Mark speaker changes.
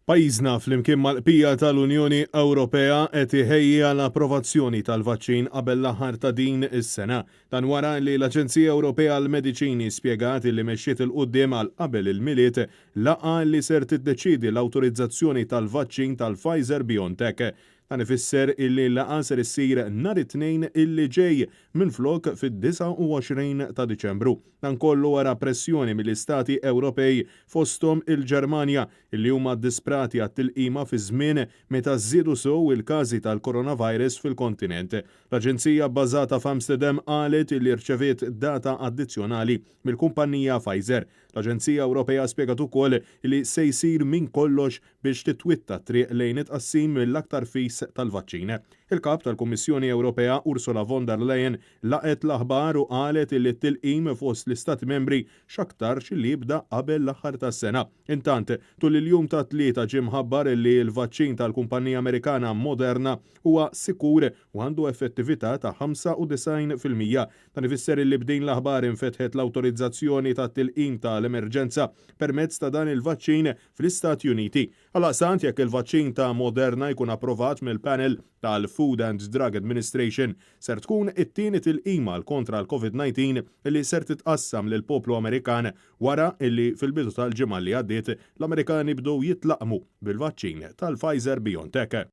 Speaker 1: Pajjiżna flimkien mal-qbija tal-Unjoni Ewropea qed iħejji għal approvazzjoni tal-vaċċin qabel l-aħħar ta' din is-sena. Dan wara li l-Aġenzija Ewropea għall-Mediċini spjegat li mexxiet il quddiem għal qabel il-miliet laqgħa li ser tiddeċiedi l-awtorizzazzjoni tal-vaċċin tal-Pfizer BioNTech. Dan ifisser illi l-laqgħa ser issir nhar it-tnejn illi ġej minflok fid-29 ta' Diċembru. Dan kollu wara pressjoni mill-Istati Ewropej fosthom il-Ġermanja illi huma disprati għat-tilqima fi żmien meta żiedu sew il-każi tal-coronavirus fil-kontinent. L-Aġenzija bbażata f'Amsterdam qalet illi rċeviet data addizzjonali mill-kumpanija Pfizer. L-Aġenzija Ewropea spjegat ukoll li se jsir minn kollox biex titwitta triq lejn it-qassim mill-aktar fis tal-vaċċin. Il-kap tal-Kummissjoni Ewropea Ursula von der Leyen laqet l-aħbar u qalet li t-tilqim fost l-Istati membri x'aktarx li jibda qabel l-aħħar tas-sena. Intant, tul il-jum ta' tlieta ġie mħabbar li l-vaċċin tal-kumpanija Amerikana Moderna huwa sikur u għandu effettività ta' 95%. Dan ifisser li bdejn l-aħbar infetħet l-awtorizzazzjoni ta' tilqim tal-emerġenza permezz ta' dan il-vaċċin fl-Istati Uniti. Għalaqsant jekk il-vaċċin ta' Moderna jkun approvat mill-panel tal-Food and Drug Administration ser tkun it-tieni tilqima kontra l-COVID-19 li ser titqassam lil poplu Amerikan wara illi fil-bidu tal-ġimgħa li għaddiet l-Amerikani bdew jitlaqmu bil-vaċċin tal-Pfizer BioNTech.